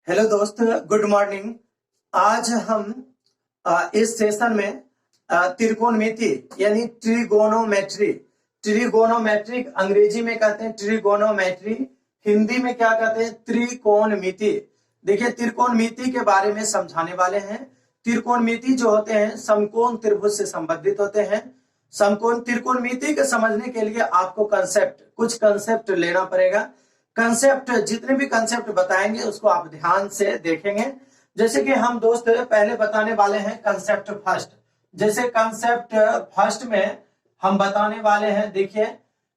Hello दोस्त, good morning. आज हम इस सेशन में त्रिकोणमिति यानी ट्रिगोनोमेट्री, ट्रिगोनोमेट्रिक अंग्रेजी में कहते हैं ट्रिगोनोमेट्री, हिंदी में क्या कहते हैं त्रिकोणमिति। देखिए त्रिकोणमिति के बारे में समझाने वाले हैं। त्रिकोणमिति जो होते हैं समकोण त्रिभुज से संबंधित होते हैं। समकोण त्रिकोणमिति के समझने के लिए आपको कुछ कंसेप्ट लेना पड़ेगा। कंसेप्ट जितने भी कंसेप्ट बताएंगे उसको आप ध्यान से देखेंगे। जैसे कि हम दोस्त पहले बताने वाले हैं कंसेप्ट फर्स्ट। जैसे कंसेप्ट फर्स्ट में हम बताने वाले हैं, देखिए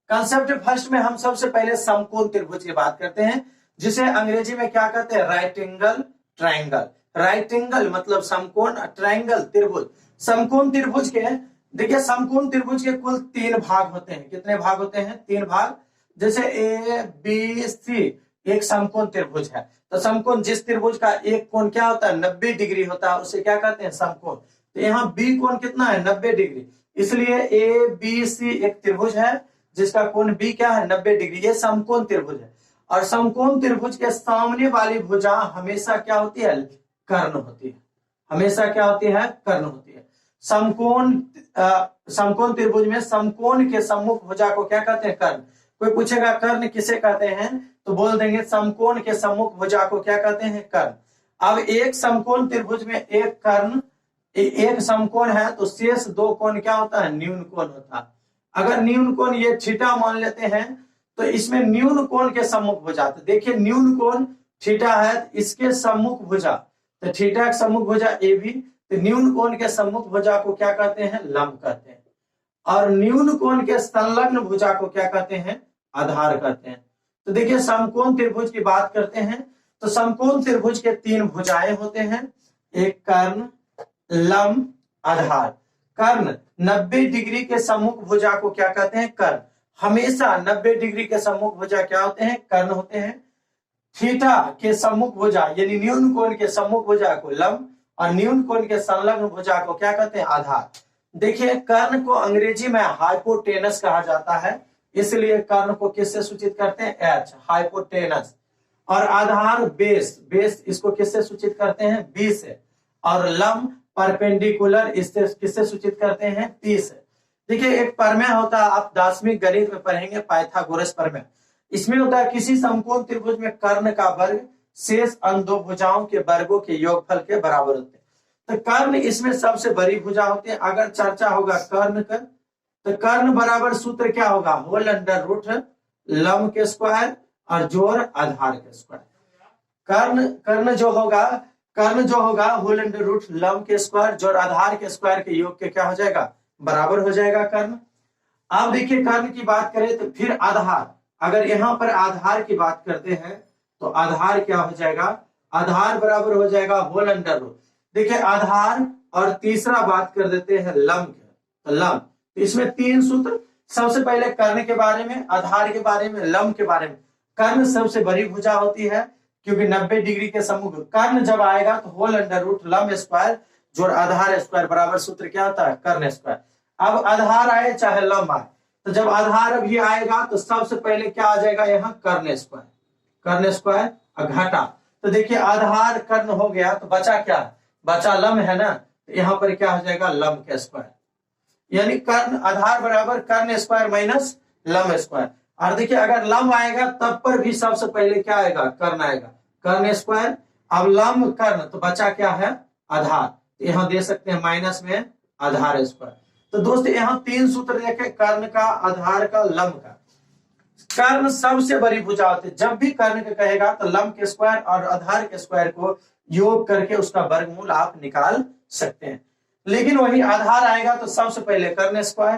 कंसेप्ट फर्स्ट में हम सबसे पहले समकोण त्रिभुज की बात करते हैं, जिसे अंग्रेजी में क्या कहते हैं right angle triangle. Right angle मतलब समकोण, ट्रायंगल त्रिभुज। समकोण त्रिभुज के देखिए समकोण त्रिभुज के कुल 3 भाग होते हैं। कितने भाग होते हैं? 3 भाग। जैसे ए बी सी एक समकोण त्रिभुज है, तो समकोण जिस त्रिभुज का एक कोण क्या होता है 90 डिग्री होता है उसे क्या कहते हैं समकोण। तो यहाँ बी कोण कितना है 90 डिग्री, इसलिए ए बी सी एक त्रिभुज है जिसका कोण बी क्या है 90 डिग्री। ये समकोण त्रिभुज है। और समकोण त्रिभुज के सामने वाली भुजा हमेशा क्या होती है? कर्ण होती है। हमेशा क्या होती है? कर्ण होती है। समकोण त्रिभुज में समकोण के सम्मुख भुजा को क्या कहते हैं? कर्ण। कोई पूछेगा कर्ण किसे कहते हैं, तो बोल देंगे समकोण के सम्मुख भुजा को क्या कहते हैं? कर्ण। अब एक समकोण त्रिभुज में एक समकोण है तो शेष 2 कोण क्या होता है? न्यून कोण होता है। अगर न्यून कोण ये थीटा मान लेते हैं तो इसमें न्यून कोण के सम्मुख भुजा, तो देखिए न्यून कोण थीटा है, इसके सम्मुख भुजा, तो थीटा के सम्मुख भुजा ए बी, तो न्यून कोण के सम्मुख भुजा को क्या कहते हैं? लंब कहते हैं। और न्यून कोण के संलग्न भुजा को क्या कहते हैं? आधार कहते हैं। तो देखिए समकोण त्रिभुज की बात करते हैं तो समकोण त्रिभुज के 3 भुजाएं होते हैं, एक कर्ण, लंब, आधार। कर्ण 90 डिग्री के सम्मुख भुजा को क्या कहते हैं? कर्ण। हमेशा 90 डिग्री के सम्मुख भुजा क्या होते हैं? कर्ण होते हैं। थीटा के सम्मुख भुजा यानी न्यून कोण के सम्मुख भुजा को लंब और न्यून कोण के संलग्न भुजा को क्या कहते हैं? आधार। देखिए कर्ण को अंग्रेजी में हाइपोटेनस कहा जाता है, इसलिए कर्ण को किससे सूचित करते हैं? H, hypotenuse. और आधार बेस इसको किससे सूचित करते हैं? बी से। और लंब परपेंडिकुलर इससे किससे सूचित करते हैं? पी से। देखिए एक प्रमेय होता है, आप 10वीं गणित में पढ़ेंगे पाइथागोरस प्रमेय। इसमें होता है किसी समकोण त्रिभुज में कर्ण का वर्ग शेष अन्य 2 भुजाओं के वर्गों के योगफल के बराबर होते हैं। तो कर्ण इसमें सबसे बड़ी भुजा होती है। अगर चर्चा होगा कर्ण का, तो कर्ण बराबर सूत्र क्या होगा? होल अंडर रूट लंब के स्क्वायर और जोड़ आधार के स्क्वायर। कर्ण जो होगा होल अंडर रूट लंब के स्क्वायर जोड़ आधार के स्क्वायर के योग के क्या हो जाएगा? बराबर हो जाएगा कर्ण। अब देखिए कर्ण की बात करें तो फिर आधार, अगर यहां पर आधार की बात करते हैं तो आधार क्या हो जाएगा? आधार बराबर हो जाएगा होल अंडर रूट। देखिए आधार और तीसरा बात कर देते हैं लंब के, तो लंब। इसमें 3 सूत्र, सबसे पहले कर्ण के बारे में, आधार के बारे में, लंब के बारे में। कर्ण सबसे बड़ी भुजा होती है क्योंकि 90 डिग्री के सम्मुख। कर्ण जब आएगा तो होल अंडर रूट लंब स्क्वायर जोड़ आधार स्क्वायर बराबर सूत्र क्या होता है? कर्ण स्क्वायर। अब आधार आए चाहे लंब आए, तो जब आधार अभी आएगा तो सबसे पहले क्या आ जाएगा? यहाँ कर्ण स्क्वायर और घटा। तो देखिए आधार कर्ण हो गया तो बचा क्या? बचा लंब है ना, तो यहाँ पर क्या हो जाएगा? लंब के स्क्वायर। यानी कर्ण आधार बराबर कर्ण स्क्वायर माइनस लंब स्क्वायर। और देखिए अगर लंब आएगा तब पर भी सबसे पहले क्या आएगा? कर्ण आएगा, कर्ण स्क्वायर। अब लंब कर्ण तो बचा क्या है? आधार, तो यहाँ दे सकते हैं माइनस में आधार स्क्वायर। तो दोस्तों यहाँ 3 सूत्र देखे, कर्ण का, आधार का, लंब का। कर्ण सबसे बड़ी भुजा होती है। जब भी कर्ण का कहेगा तो लंब के स्क्वायर और आधार के स्क्वायर को योग करके उसका वर्गमूल आप निकाल सकते हैं। लेकिन वही आधार आएगा तो सबसे पहले कर्ण स्क्वायर,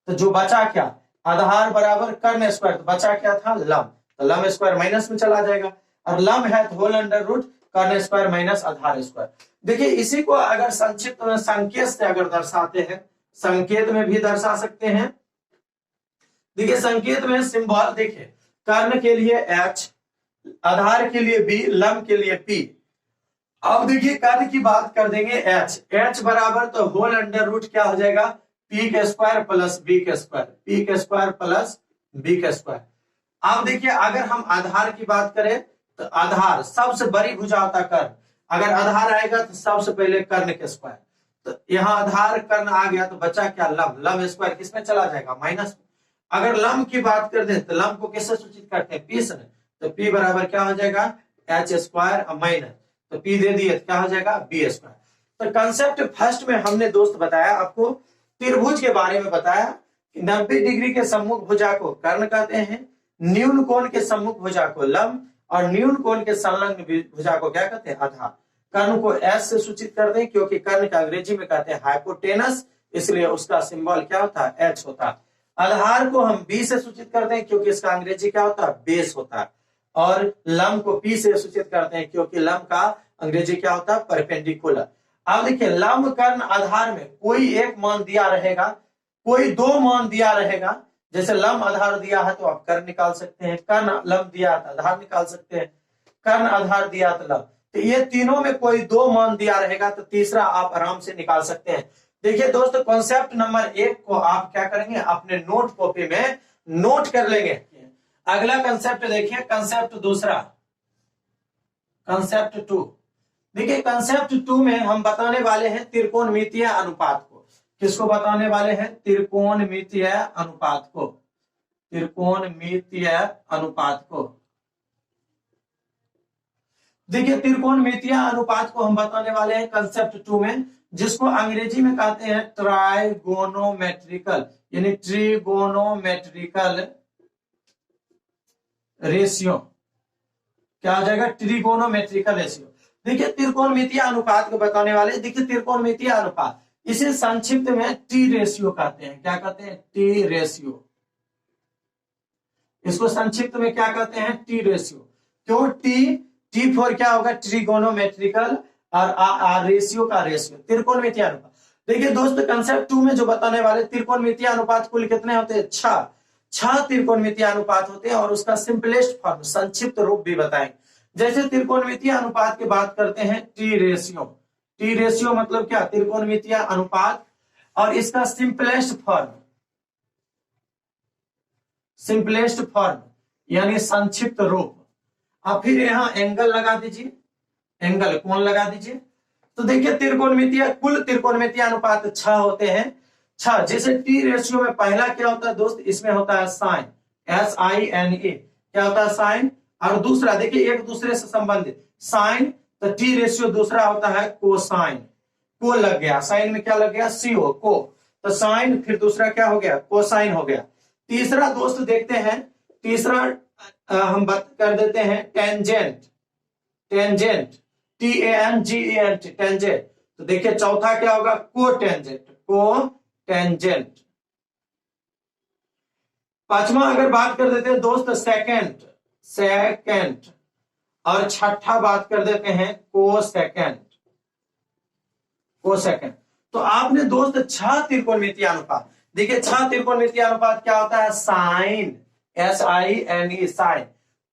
तो जो बचा क्या? आधार बराबर कर्ण स्क्वायर, तो बचा क्या था? लंब, तो लंब स्क्वायर माइनस में चला जाएगा। और लंब है तो होल अंडर रूट कर्ण स्क्वायर माइनस आधार स्क्वायर। देखिए इसी को अगर संक्षिप्त में संकेत से अगर दर्शाते हैं, संकेत में भी दर्शा सकते हैं। देखिए संकेत में सिंबल देखिए, कर्ण के लिए एच, आधार के लिए बी, लंब के लिए पी। अब देखिए कर्ण की बात कर देंगे एच बराबर तो होल अंडर रूट क्या हो जाएगा? पी के स्क्वायर प्लस बी के स्क्वायर, पी के स्क्वायर प्लस बी के स्क्वायर। अब देखिए अगर हम आधार की बात करें तो आधार सबसे बड़ी भुजा होता है कर्ण। अगर आधार आएगा तो सबसे पहले कर्ण के स्क्वायर। तो यहाँ आधार कर्ण आ गया तो बचा क्या, लंब। लंब स्क्वायर किसमें चला जाएगा, माइनस। अगर लंब की बात कर दे तो लंब को किससे सूचित करते हैं, पी से। तो पी बराबर क्या हो जाएगा, एच स्क्वायर माइनस, तो पी दे दिए क्या हो जाएगा, बी स्क्वायर। तो कंसेप्ट फर्स्ट में हमने दोस्त बताया आपको त्रिभुज के बारे में बताया कि 90 डिग्री के सम्मुख भुजा को कर्ण कहते हैं, न्यून कोण के सम्मुख भुजा को लंब, और न्यून कोण के संलग्न भुजा को क्या कहते हैं, आधार। कर्ण को एस से सूचित कर दें क्योंकि कर्ण का अंग्रेजी में कहते हैं हाइपोटेनस, इसलिए उसका सिंबल क्या होता है, एच होता है। आधार को हम बी से सूचित करते हैं क्योंकि इसका अंग्रेजी क्या होता है, बेस होता है। और लंब को पी से सूचित करते हैं क्योंकि लंब का अंग्रेजी क्या होता है, परपेंडिकुलर। अब देखिए लंब कर्ण आधार में कोई एक मान दिया रहेगा, कोई दो मान दिया रहेगा। जैसे लंब आधार दिया है तो आप कर्ण निकाल सकते हैं, कर्ण लंब दिया है तो आधार निकाल सकते हैं, कर्ण आधार दिया तो लंब। तो ये तीनों में कोई दो मान दिया रहेगा तो तीसरा आप आराम से निकाल सकते हैं। देखिए दोस्तों कॉन्सेप्ट नंबर 1 को आप क्या करेंगे, अपने नोट कॉपी में नोट कर लेंगे। अगला कंसेप्ट देखिए, कंसेप्ट दूसरा, कंसेप्ट 2। देखिए कंसेप्ट 2 में हम बताने वाले हैं त्रिकोणमितीय अनुपात को। किसको बताने वाले हैं, त्रिकोणमितीय अनुपात को, त्रिकोणमितीय अनुपात को। देखिए त्रिकोणमितीय अनुपात को हम बताने वाले हैं कंसेप्ट 2 में, जिसको अंग्रेजी में कहते हैं ट्राइगोनोमेट्रिकल, यानी ट्रिगोनोमेट्रिकल रेशियो। क्या हो जाएगा, ट्रिगोनोमेट्रिकल रेशियो। देखिए त्रिकोणमितीय अनुपात को बताने वाले। देखिए त्रिकोणमितीय अनुपात, इसे संक्षिप्त में टी रेशियो कहते हैं। क्या कहते हैं, टी रेशियो। इसको संक्षिप्त में क्या कहते हैं, टी रेशियो। क्यों, टी फॉर क्या होगा, ट्रिगोनोमेट्रिकल, और रेशियो का रेशियो, त्रिकोणमितीय अनुपात। देखिए दोस्तों कंसेप्ट 2 में जो बताने वाले त्रिकोणमितीय अनुपात कुल कितने होते हैं, 6 त्रिकोणमितीय अनुपात होते हैं, और उसका सिंपलेस्ट फॉर्म, संक्षिप्त रूप भी बताएं। जैसे त्रिकोणमितीय अनुपात की बात करते हैं, टी रेशियो। टी रेशियो मतलब क्या, त्रिकोणमितीय अनुपात, और इसका सिंपलेस्ट फॉर्म यानी संक्षिप्त रूप। आप फिर यहां एंगल लगा दीजिए, एंगल कोण लगा दीजिए। तो देखिए कुल त्रिकोणमितीय अनुपात 6 होते हैं। 6 जैसे टी रेशियो में पहला क्या होता है दोस्त, इसमें होता है साइन, SINE, क्या होता है, साइन। और दूसरा देखिए एक दूसरे से संबंधित साइन, तो टी रेशियो दूसरा होता है कोसाइन। को लग गया, साइन में क्या लग गया, CO, को, तो साइन, फिर दूसरा क्या हो गया, कोसाइन हो गया। तीसरा दोस्त देखते हैं, तीसरा हम बात कर देते हैं टेंजेंट, टेंजेंट, TANGENT, टेंजेंट। तो देखिए चौथा क्या होगा, कोटेंजेंट, कोटेंजेंट। पांचवा अगर बात कर देते हैं दोस्त सेकेंड, सेकेंड, और छठा बात कर देते हैं कोसेकेंड, कोसेकेंड। तो आपने दोस्त 6 त्रिकोणमितीय अनुपात। देखिए 6 त्रिकोणमितीय अनुपात क्या होता है, sine, SINE, sine,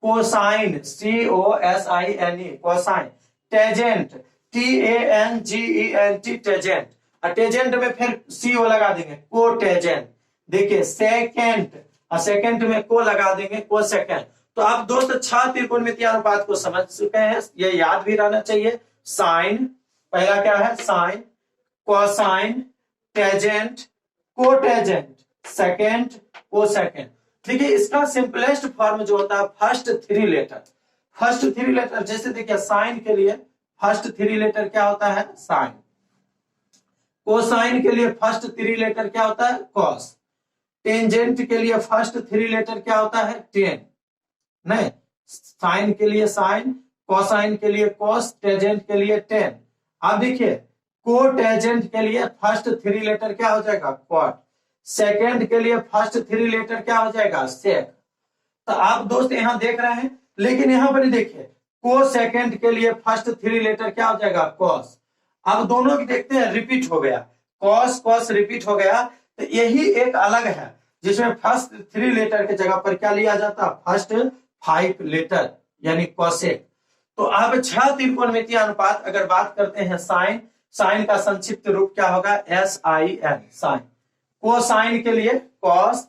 cosine, COSINE, cosine, tangent, TANGENT, tangent, और टेजेंट में फिर CO लगा देंगे, कोटेजेंट। देखिए सेकेंड, और सेकेंड में को लगा देंगे, कोसेकेंड। तो आप दोस्त 6 त्रिकोणमितीय अनुपात को समझ चुके हैं, ये याद भी रहना चाहिए। साइन, पहला क्या है, sine, cosine, tangent, cotangent, secant, cosecant. देखिए इसका सिंपलेस्ट फॉर्म जो होता है, फर्स्ट 3 लेटर, फर्स्ट 3 लेटर। जैसे देखिए साइन के लिए फर्स्ट 3 लेटर क्या होता है, साइन। कोसाइन के लिए फर्स्ट 3 लेटर क्या होता है, कॉस। टेंजेंट के लिए फर्स्ट 3 लेटर क्या होता है, टेन। नहीं, साइन के लिए साइन, कोसाइन के लिए कॉस, टेंजेंट के लिए टेन। अब देखिए कोटेजेंट के लिए फर्स्ट 3 लेटर क्या हो जाएगा, क्वाट। सेकेंड के लिए फर्स्ट 3 लेटर क्या हो जाएगा, सेक। तो आप दोस्त यहां देख रहे हैं, लेकिन यहां पर देखिए को सेकेंड के लिए फर्स्ट 3 लेटर क्या हो जाएगा, कॉस। अब दोनों की देखते हैं, रिपीट हो गया, कॉस कॉस रिपीट हो गया। तो यही एक अलग है जिसमें फर्स्ट 3 लेटर के जगह पर क्या लिया जाता, फर्स्ट 5 लेटर यानी कोसेक। तो अब 6 त्रिकोणमितीय अनुपात अगर बात करते हैं, साइन, साइन का संक्षिप्त रूप क्या होगा, SIN, साइन। कोसाइन के लिए कॉस,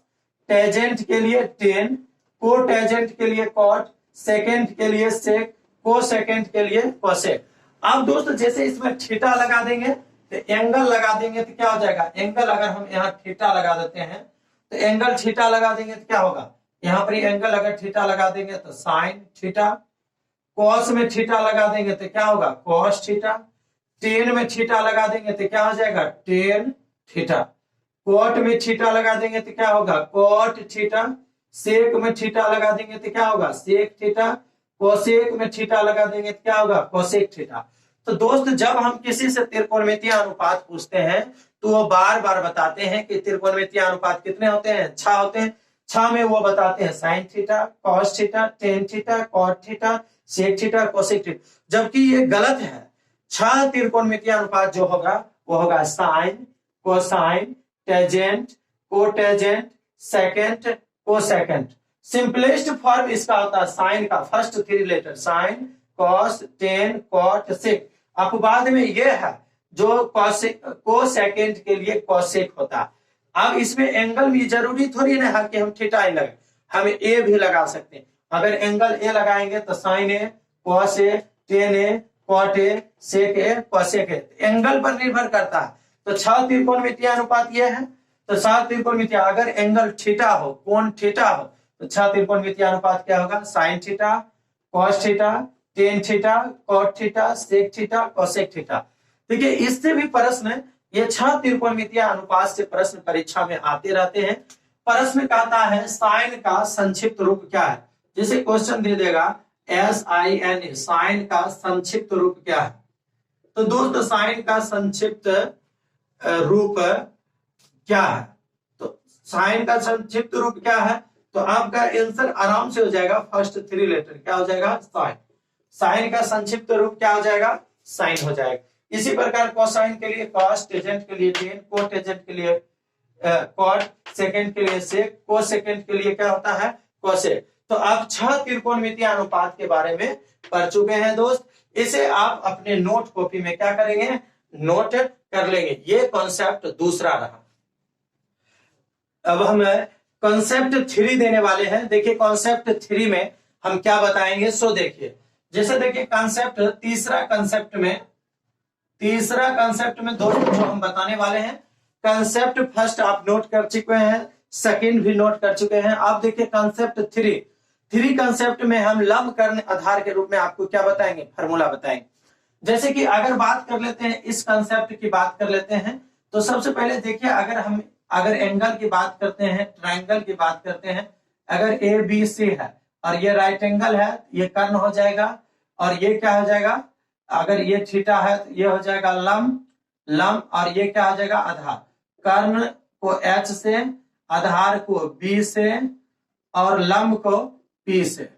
टेजेंट के लिए टेन, कोटेजेंट के लिए कॉट, सेकेंड के लिए सेक, को सेकेंड के लिए कोसेक। अब दोस्त जैसे इसमें थीटा लगा देंगे तो एंगल लगा देंगे तो क्या हो जाएगा, एंगल अगर हम यहाँ थीटा लगा देते हैं तो एंगल थीटा लगा देंगे तो क्या होगा, यहाँ पर एंगल अगर थीटा लगा देंगे तो साइन थीटा, कॉस में थीटा लगा देंगे तो क्या होगा, कॉस थीटा, टेन में थीटा लगा देंगे तो क्या हो जाएगा, टेन थीटा, कोट में थीटा लगा देंगे तो क्या होगा, कोट थीटा, सेक में थीटा लगा देंगे तो क्या होगा, सेक थीटा, कोसेक में थीटा लगा देंगे तो क्या होगा, कोसेक थीटा। तो दोस्त जब हम किसी से त्रिकोणमितीय अनुपात पूछते हैं तो वो बार बार बताते हैं कि त्रिकोणमितीय अनुपात कितने होते हैं, 6 होते हैं। 6 में वो बताते हैं sine theta, cos theta, tan theta, cot theta, sec theta, cosec theta, जबकि ये गलत है। 6 त्रिकोणमितीय अनुपात जो होगा वो होगा sine, cosine, tangent, cotangent, secant, cosecant. Simplest form इसका होता है साइन का first 3 letter, sine, cos, tan, cot, sec. अपवाद में ये है जो कोसेकेंड के लिए कोसेक होता है। अब इसमें एंगल भी जरूरी थोड़ी ना है कि हम थीटा ही लगे, हम ए भी लगा सकते हैं। अगर एंगल ए लगाएंगे तो sine A, cos A, tan A, cot A, sec A, cosec A, angle पर निर्भर करता है। तो 6 त्रिकोणमितीय अनुपात ये है। तो 7 त्रिकोणमितीय, अगर एंगल थीटा हो, कोण थीटा हो, तो 6 त्रिकोणमितीय अनुपात क्या होगा, sine theta, cos theta, tan theta, cot theta, sec theta, cosec theta. देखिए इससे भी प्रश्न, ये 6 त्रिकोणमितीय अनुपात से प्रश्न परीक्षा में आते रहते हैं। प्रश्न कहता है साइन का संक्षिप्त रूप क्या है। जैसे क्वेश्चन दे देगा SIN, साइन का संक्षिप्त रूप क्या है। तो दोस्तों साइन का संक्षिप्त रूप क्या है, तो साइन का संक्षिप्त रूप क्या है, तो आपका आंसर आराम से हो जाएगा, फर्स्ट 3 लेटर क्या हो जाएगा, साइन। साइन का संक्षिप्त रूप क्या हो जाएगा, साइन हो जाएगा। इसी प्रकार कोसाइन के लिए कॉस, टेजेंट के लिए टेन, कोटेजेंट के लिए कॉट, सेकेंड के लिए सेक, कोसेकेंड के लिए क्या होता है, कोसेक। तो आप 6 त्रिकोणमितीय अनुपात के बारे में पढ़ चुके हैं दोस्त। इसे आप अपने नोट कॉपी में क्या करेंगे, नोट कर लेंगे। ये कॉन्सेप्ट दूसरा रहा। अब हम कॉन्सेप्ट 3 देने वाले हैं। देखिए कॉन्सेप्ट 3 में हम क्या बताएंगे, सो देखिए। जैसे देखिए कॉन्सेप्ट तीसरा कॉन्सेप्ट में दोस्तों जो हम बताने वाले हैं, कॉन्सेप्ट फर्स्ट आप नोट कर चुके हैं, सेकंड भी नोट कर चुके हैं। आप देखिए कॉन्सेप्ट 3 कॉन्सेप्ट में हम लंब कर्ण आधार के रूप में आपको क्या बताएंगे, फार्मूला बताएंगे। जैसे कि अगर बात कर लेते हैं, इस कॉन्सेप्ट की बात कर लेते हैं, तो सबसे पहले देखिए अगर एंगल की बात करते हैं, ट्राइंगल की बात करते हैं, अगर ABC है और ये राइट एंगल है, ये कर्ण हो जाएगा, और ये क्या हो जाएगा, अगर ये थीटा है तो ये हो जाएगा लंब, और ये क्या हो जाएगा, आधार। कर्ण को H से, आधार को B से, और लंब को P से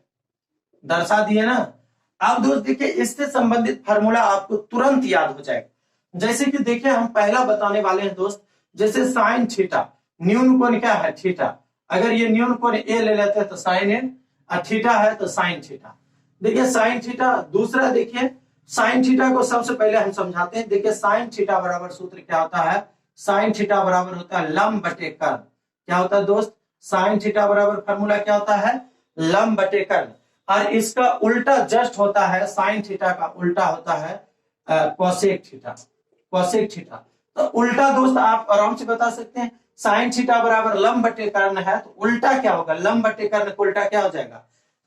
दर्शा दिए ना। अब दोस्त देखिए इससे संबंधित फार्मूला आपको तुरंत याद हो जाएगा। जैसे कि देखिए हम पहला बताने वाले हैं दोस्त, जैसे साइन थीटा, न्यून कोण क्या है, थीटा। अगर ये न्यून कोण ए ले लेते हैं तो साइन ए, और थीटा है तो साइन थीटा। देखिए साइन थीटा। दूसरा देखिए साइन थीटा को सबसे पहले हम समझाते हैं। देखिए साइन थीटा बराबर सूत्र क्या होता है, साइन थीटा बराबर होता है लंब बटे कर्ण। क्या होता है दोस्त, साइन थीटा बराबर फार्मूला क्या होता है, लंब बटे कर्ण। और इसका उल्टा जस्ट होता है, साइन थीटा का उल्टा होता है कोसेक थीटा। तो उल्टा दोस्त आप आराम से बता सकते हैं, साइन थीटा बराबर लंब बटे कर्ण है, तो उल्टा क्या होगा, लंब बटे कर्ण को उल्टा क्या हो जाएगा,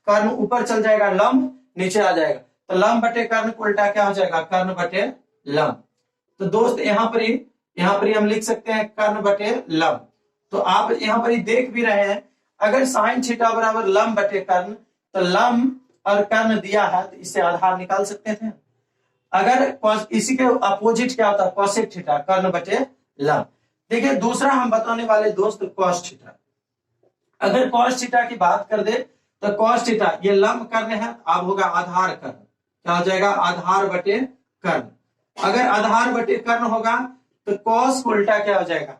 कर्ण ऊपर चल जाएगा, लंब नीचे आ जाएगा। तो लंब बटे कर्ण को उल्टा क्या हो जाएगा, कर्ण बटे लंब। तो दोस्त यहाँ पर ही हम लिख सकते हैं कर्ण बटे लंब। तो आप यहाँ पर ही देख भी रहे हैं, अगर साइन थीटा बराबर लंब बटे कर्ण, तो लंब और कर्ण दिया है तो इससे आधार निकाल सकते थे। अगर इसी के अपोजिट क्या होता है, कोसेक थीटा, कर्ण बटे लंब। देखिए दूसरा हम बताने वाले दोस्त कॉस थीटा। अगर कॉस थीटा की बात कर दे तो कॉस थीटा ये लंब कर्ण है, अब होगा आधार कर्ण, क्या हो जाएगा, आधार बटे कर्ण। अगर आधार बटे कर्ण होगा तो कॉस को उल्टा क्या हो जाएगा,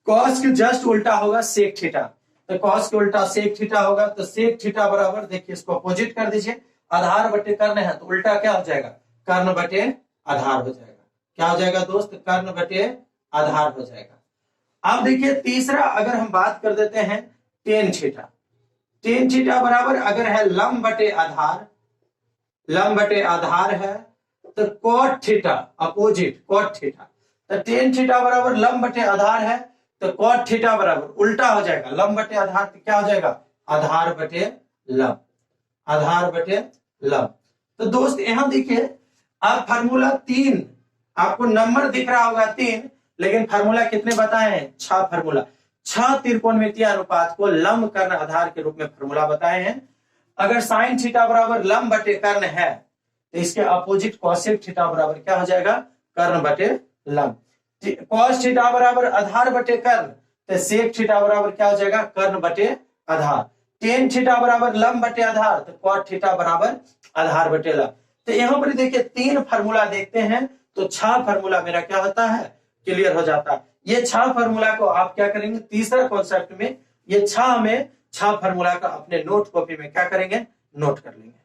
कॉस के जस्ट उल्टा होगा सेक थीटा। तो कॉस के उल्टा सेक थीटा होगा, तो सेक थीटा बराबर, देखिए इसको अपोजिट कर दीजिए, आधार बटे कर्ण है तो उल्टा क्या हो जाएगा, कर्ण बटे आधार हो जाएगा। क्या हो जाएगा दोस्त, कर्ण बटे आधार हो जाएगा। अब देखिए तीसरा अगर हम बात कर देते हैं टेन थीटा। टेन थीटा बराबर अगर है लंब बटे आधार, लंब बटे आधार है तो cot theta opposite cot theta, तो टेन थीटा बराबर लंब बटे आधार है तो कॉट थीटा बराबर उल्टा हो जाएगा, लंब बटे आधार तो क्या हो जाएगा, आधार बटे लंब, आधार बटे लंब। तो दोस्त यहां देखिए आप फार्मूला 3, आपको नंबर दिख रहा होगा 3, लेकिन फार्मूला कितने बताए हैं, 6 फार्मूला, 6 त्रिकोणमितीय अनुपात को लंब कर्ण आधार के रूप में फार्मूला बताए हैं। अगर साइन थीटा बराबर लंब बटे कर्ण है तो इसके अपोजिट कॉसेक थीटा बराबर क्या हो जाएगा, कर्ण बटे लंब। कॉस थीटा बराबर आधार बटे कर्ण तो सेक थीटा बराबर क्या हो जाएगा, कर्ण बटे आधार। टेन थीटा बराबर लंब बटे आधार तो कॉट थीटा बराबर आधार बटे लंब। तो यहां पर देखिए 3 फार्मूला देखते हैं तो 6 फार्मूला मेरा क्या होता है, क्लियर हो जाता है। ये 6 फार्मूला को आप क्या करेंगे, तीसरा कॉन्सेप्ट में ये 6 फार्मूला का अपने नोट कॉपी में क्या करेंगे, नोट कर लेंगे।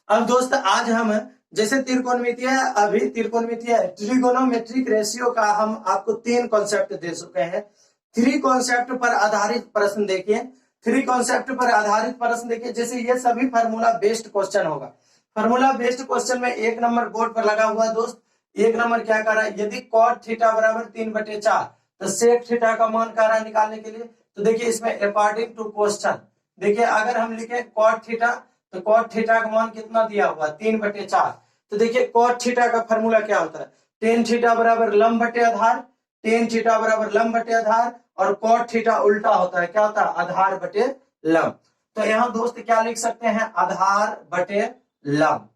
अब दोस्त आज हम जैसे त्रिकोणमितीय, अभी त्रिकोणमितीय ट्रिगोनोमेट्रिक रेशियो का हम आपको 3 कॉन्सेप्ट दे चुके हैं। 3 कॉन्सेप्ट पर आधारित प्रश्न देखिए, 3 कॉन्सेप्ट पर आधारित प्रश्न देखिए। जैसे ये सभी फार्मूला बेस्ड क्वेश्चन होगा, फार्मूला बेस्ड क्वेश्चन में 1 नंबर बोर्ड पर लगा हुआ दोस्त। 1 नंबर क्या कर रहा है, यदि कॉट थीटा बराबर 3/4 तो सेक थीटा का मान क्या रहा निकालने के लिए, तो देखिए इसमें अकॉर्डिंग टू क्वेश्चन, देखिए अगर हम लिखे कॉट थीटा तो कॉट थीटा का मान कितना दिया हुआ, 3/4, तो देखिए कॉट थीटा का फार्मूला क्या होता है, टेन थीटा बराबर लंब बटे आधार, टेन थीटा बराबर लंब बटे आधार, और कॉट थीटा उल्टा होता है, क्या होता है, आधार बटे लंब। तो यहाँ दोस्त क्या लिख सकते हैं, आधार बटे लंब।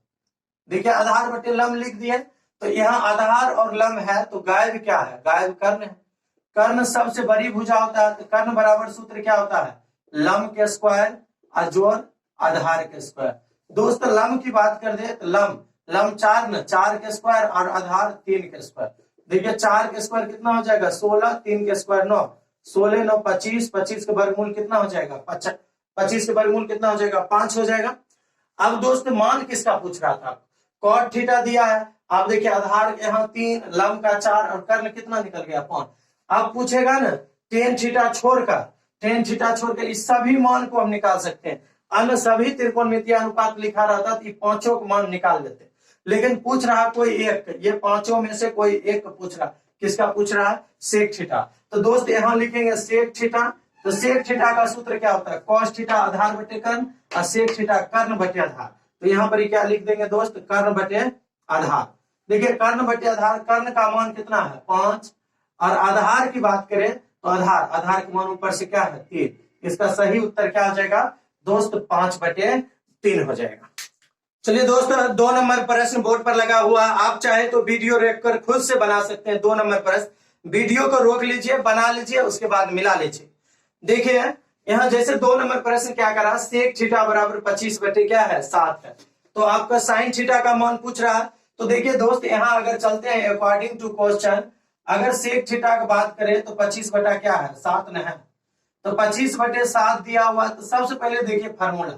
देखिए आधार बटे लंब लिख दिए, तो यहाँ आधार और लंब है तो गायब क्या है, गायब कर्ण है। कर्ण सबसे बड़ी भुजा होता है तो कर्ण बराबर सूत्र क्या होता है, लंब के स्क्वायर जोड़ आधार के स्क्वायर। दोस्त लंब की बात कर दे तो लंब 4 के स्क्वायर और आधार 3 के स्क्वायर। देखिए 4 के स्क्वायर कितना हो जाएगा 16, 3 के स्क्वायर 9, 16 9 25, 25 के वर्गमूल कितना हो जाएगा 25 के वर्गमूल कितना हो जाएगा 5 हो जाएगा। अब दोस्त मान किसका पूछ रहा था, कॉट थीटा दिया है, आप देखिए आधार यहाँ 3, लंब का 4 और कर्ण कितना निकल गया 5। अब पूछेगा ना टेन थीटा छोड़कर इस सभी मान को हम निकाल सकते हैं। अन्य सभी त्रिकोणमितीय अनुपात लिखा रहता तो पांचों को मान निकाल देते, लेकिन पूछ रहा कोई एक, ये पांचों में से कोई एक पूछ रहा, किसका पूछ रहा है, सेक थीटा। तो दोस्त यहाँ लिखेंगे सेक थीटा, तो सेक थीटा का सूत्र क्या होता है, कॉस थीटा आधार बटे कर्ण और सेक थीटा कर्ण बटे आधार। तो यहाँ पर क्या लिख देंगे दोस्त, कर्ण बटे आधार। देखिए कर्ण बटे आधार, कर्ण का मान कितना है 5, और आधार की बात करें तो आधार के मान ऊपर से क्या है 3। इसका सही उत्तर क्या हो जाएगा दोस्त, 5/3 हो जाएगा। चलिए दोस्त 2 नंबर प्रश्न बोर्ड पर लगा हुआ, आप चाहे तो वीडियो रोक कर खुद से बना सकते हैं। 2 नंबर प्रश्न वीडियो को रोक लीजिए, बना लीजिए, उसके बाद मिला लीजिए। देखिए यहाँ जैसे 2 नंबर प्रश्न क्या करा, सेक थीटा बराबर 25/7 है, तो आपका साइन थीटा का मान पूछ रहा है। तो देखिए दोस्त यहाँ अगर चलते हैं अकॉर्डिंग टू क्वेश्चन, अगर सेक थीटा की बात करें तो 25/7 न है, तो 25/7 दिया हुआ। तो सबसे पहले देखिए फार्मूला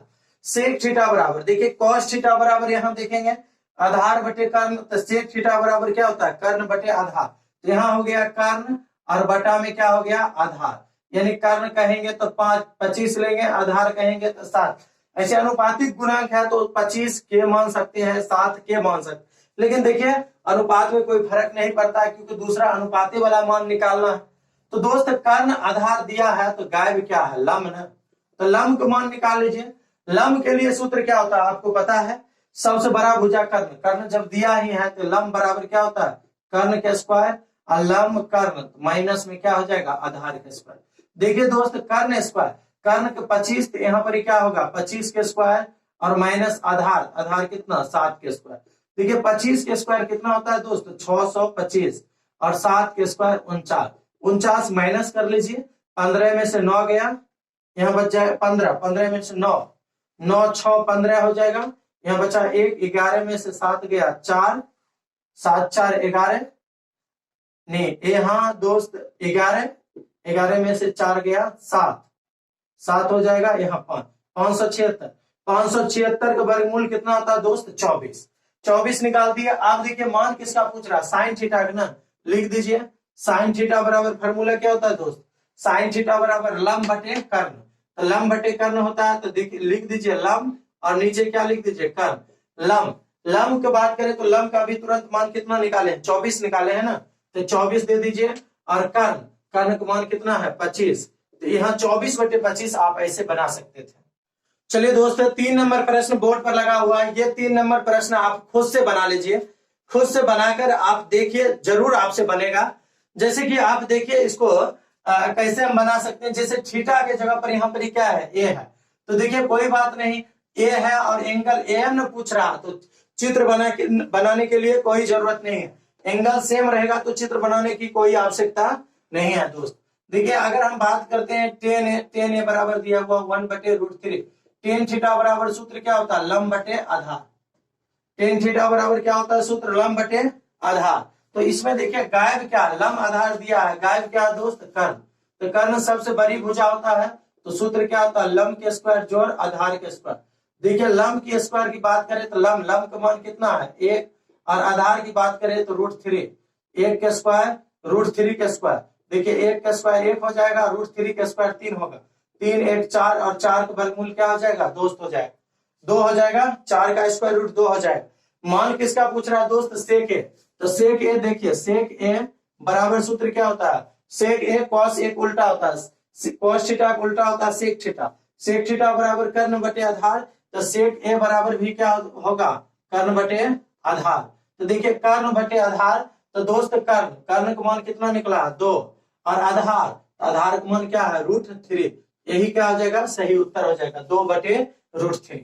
सेक थीटा बराबर, देखिए कॉस थीटा बराबर यहाँ देखेंगे आधार बटे कर्ण, तो सेक थीटा बराबर क्या होता है, कर्ण बटे आधार। तो यहाँ हो गया कर्ण और बटा में क्या हो गया आधार, यानी कर्ण कहेंगे तो 25 लेंगे, आधार कहेंगे तो 7। ऐसे अनुपातिक गुणांक है तो 25 के मान सकते हैं, 7 के मान सकते, लेकिन देखिए अनुपात में कोई फर्क नहीं पड़ता क्योंकि दूसरा अनुपाती वाला मान निकालना है। तो दोस्त कर्ण आधार दिया है तो गायब क्या है, लंब न, तो लंब का मान निकाल लीजिए। लंब के लिए सूत्र क्या होता है आपको पता है, सबसे बड़ा भुजा कर्ण, कर्ण जब दिया ही है तो लंब बराबर क्या होता है, कर्ण के स्क्वायर और लंब कर्ण माइनस में क्या हो जाएगा आधार के स्क्वायर। देखिए दोस्त कर्ण स्क्वायर, कर्ण के 25, तो यहाँ पर क्या होगा 25 के स्क्वायर और माइनस आधार कितना 7 के स्क्वायर। देखिए 25 के स्क्वायर कितना होता है दोस्त 625 और 7 के स्क्वायर 49 माइनस कर लीजिए, 15 में से 9 गया, यहाँ बच जाए 15 में से 9 6 15 हो जाएगा, यहाँ बचा 1, 11 में से 7 गया 4, 7 4 11, नहीं यहाँ दोस्त 11 में से 4 गया 7 हो जाएगा, यहाँ 576 का वर्गमूल कितना होता है दोस्त 24 निकाल दिया। आप देखिए मान किसका पूछ रहा है, साइन थीटा का ना, लिख दीजिए साइन थीटा बराबर फार्मूला क्या होता है दोस्त, साइन थीटा बराबर लंब बटे कर्ण, तो लम बटे कर्ण होता है, तो लिख दीजिए लम और नीचे क्या लिख दीजिए कर्ण। लम लम की बात करें तो लम का भी तुरंत मान कितना निकाले, 24 निकाले है ना, तो 24 दे दीजिए। और कर्ण कर्ण का मान कितना है 25, तो यहाँ 24/25 आप ऐसे बना सकते थे। चलिए दोस्तों 3 नंबर प्रश्न बोर्ड पर लगा हुआ है, ये 3 नंबर प्रश्न आप खुद से बना लीजिए। खुद से बनाकर आप देखिए, जरूर आपसे बनेगा। जैसे कि आप देखिए इसको कैसे हम बना सकते हैं। जैसे थीटा के जगह पर यहाँ पर क्या है, ए है, तो देखिए कोई बात नहीं, ए है और एंगल एम पूछ रहा, तो चित्र बनाने के लिए कोई जरूरत नहीं है। एंगल सेम रहेगा तो चित्र बनाने की कोई आवश्यकता नहीं है दोस्त। देखिए अगर हम बात करते हैं टेन ए बराबर दिया हुआ 1/√3, टेन थीटा बराबर सूत्र क्या होता है, लंब बटे आधार। टेन थीटा बराबर क्या होता है सूत्र, लंब बटे आधार। तो इसमें देखिए गायब क्या, लंब आधार दिया है, गायब क्या दोस्त, कर्ण। तो कर्ण सबसे बड़ी भुजा होता है, तो सूत्र क्या होता है, लंब के स्क्वायर जोड़ आधार के स्क्वायर। देखिए लंब की स्क्वायर की बात करें तो लंब का मान कितना है 1, और आधार की बात करें तो √3, 1 के स्क्वायर √3 के स्क्वायर। देखिए 1 के स्क्वायर 1 हो जाएगा, √3 के स्क्वायर 3 होगा, 3 1 4, और 4 का वर्गमूल क्या हो जाएगा दोस्त, हो जाएगा 2 हो जाएगा, 4 का स्क्वायर रूट 2 हो जाएगा। मान किसका पूछ रहा है दोस्त, सेक ए। तो सेक ए देखिए, सेक ए बराबर सूत्र क्या होता है, सेक ए कॉस एक उल्टा होता है, कॉस थीटा उल्टा होता है सेक थीटा। सेक थीटा बराबर कर्ण बटे आधार, तो सेक ए बराबर भी क्या होगा, कर्ण बटे आधार। तो देखिए कर्ण बटे आधार, तो दोस्त कर्ण का मान कितना निकला 2, और आधार का मान क्या है √3। यही क्या हो जाएगा, सही उत्तर हो जाएगा 2/√3।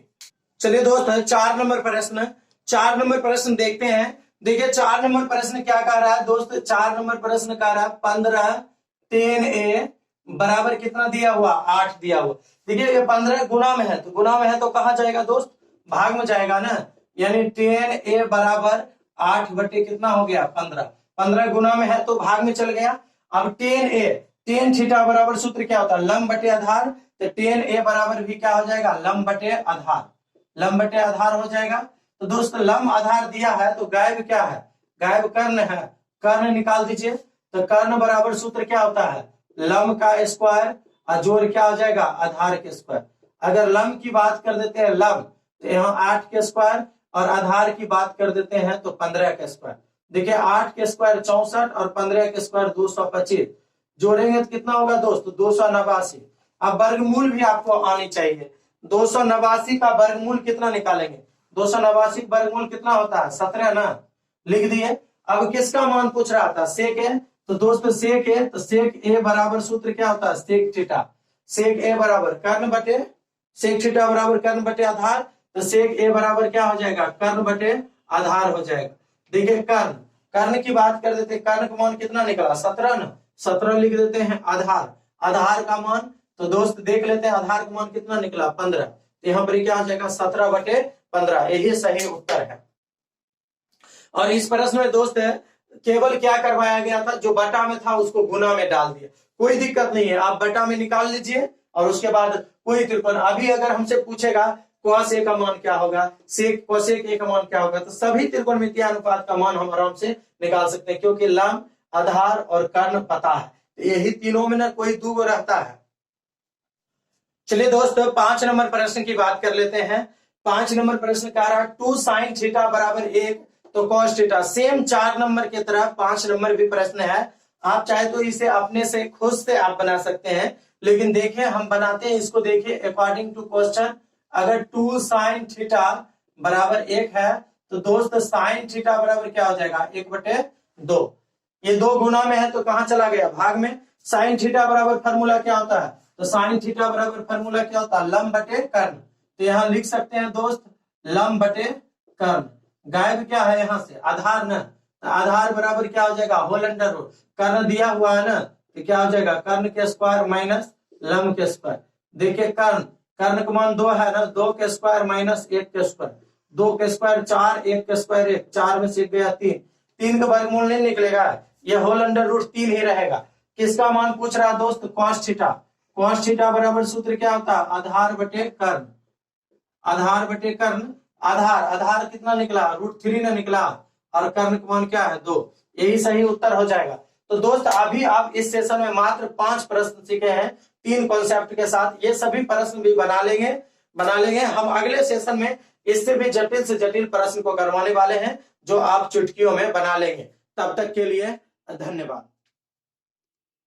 चलिए दोस्त 4 नंबर प्रश्न, 4 नंबर प्रश्न देखते हैं। देखिए 4 नंबर प्रश्न क्या कह रहा है दोस्त, 4 नंबर प्रश्न कह रहा है 15 10 ए बराबर कितना दिया हुआ 8 दिया हुआ। देखिए ये 15 गुना में है, तो गुना में है तो कहाँ जाएगा दोस्त, भाग में जाएगा ना, यानी 10 ए बराबर 8 बटे कितना हो गया 15, 15 गुना में है तो भाग में चल गया। अब 10 ए, टेन थीटा बराबर सूत्र क्या होता है, लंब बटे आधार, तो 10 ए बराबर भी क्या हो जाएगा, लंब बटे आधार, लंब बटे आधार हो जाएगा। तो दोस्त लंब आधार दिया है तो गायब क्या है, गायब कर्ण है, कर्ण निकाल दीजिए। तो कर्ण बराबर सूत्र क्या होता है, लंब का स्क्वायर और जोड़ क्या हो जाएगा आधार के स्क्वायर। अगर लंब की बात कर देते हैं लंब, तो यहाँ 8 के स्क्वायर, और आधार की बात कर देते हैं तो 15 के स्क्वायर। देखिए 8 के स्क्वायर 64 और 15 के स्क्वायर 225, जोड़ेंगे तो कितना होगा दोस्त 289। अब वर्गमूल भी आपको आनी चाहिए, 289 का वर्गमूल कितना निकालेंगे, 289 का वर्गमूल कितना होता है 17 ना, लिख दिए। अब किसका मान पूछ रहा था, सेक ए, तो दोस्त सेक ए, तो सेक ए बराबर सूत्र क्या होता है सेक थीटा, सेक ए बराबर कर्ण बटे, सेक थीटा बराबर कर्ण बटे आधार, तो सेक ए बराबर क्या हो जाएगा कर्ण बटे आधार हो जाएगा। देखिए कर्ण की बात कर देते, कर्ण का मान कितना निकला 17 ना, 17 लिख देते हैं। आधार का मान, तो दोस्त देख लेते हैं आधार का मान कितना निकला 15, तो यहाँ पर क्या हो जाएगा 17/15, यही सही उत्तर है। और इस प्रश्न में दोस्त केवल क्या करवाया गया था, जो बटा में था उसको गुना में डाल दिया, कोई दिक्कत नहीं है, आप बटा में निकाल लीजिए और उसके बाद कोई त्रिकोण। अभी अगर हमसे पूछेगा cos a का मान क्या होगा, सेक कोसेक a का मान क्या होगा, तो सभी त्रिकोणमितीय अनुपात का मान हम आराम से निकाल सकते हैं, क्योंकि लंब आधार और कर्ण पता है, यही तीनों में ना कोई दो रहता है। चलिए दोस्तों 5 नंबर प्रश्न की बात कर लेते हैं। 5 नंबर प्रश्न कह रहा है 2 sin थीटा बराबर 1 तो cos थीटा। सेम 4 नंबर की तरह 5 नंबर भी प्रश्न है, आप चाहे तो इसे अपने से खुद से आप बना सकते हैं, लेकिन देखिए हम बनाते हैं इसको। देखिए अकॉर्डिंग टू क्वेश्चन, अगर 2 sin थीटा बराबर 1 है तो दोस्त sin थीटा बराबर क्या हो जाएगा 1/2। ये 2 गुना में है तो कहां चला गया भाग में। sin थीटा बराबर फॉर्मूला क्या होता है, तो sin थीटा बराबर फॉर्मूला क्या होता है लंब बटे कर्ण। तो यहां लिख सकते हैं दोस्त लंब बटे कर्ण। गायब क्या है यहाँ से आधार न, तो आधार बराबर क्या हो जाएगा होल अंडर रूट, कर्ण दिया हुआ है ना, तो क्या हो जाएगा कर्ण के स्क्वायर माइनस लंब के स्क्वायर। देखिए कर्ण का मान 2 है ना, 2 के स्क्वायर माइनस 1 के स्क्वायर, 2 के स्क्वायर 4, 1 के स्क्वायर 1, 4 में से गया 3, 3 का वर्गमूल नहीं निकलेगा, ये होल अंडर रूट 3 ही रहेगा। किसका मान पूछ रहा है दोस्त cos थीटा। cos थीटा बराबर सूत्र क्या होता है आधार बटे कर्ण, आधार बटे कर्ण। आधार कितना निकला √3 ना निकला, और कर्ण का मान क्या है 2, यही सही उत्तर हो जाएगा। तो दोस्त अभी आप इस सेशन में मात्र 5 प्रश्न सीखे हैं, 3 कॉन्सेप्ट के साथ ये सभी प्रश्न भी बना लेंगे। हम अगले सेशन में इससे भी जटिल से जटिल प्रश्न को करवाने वाले हैं जो आप चुटकियों में बना लेंगे। तब तक के लिए धन्यवाद।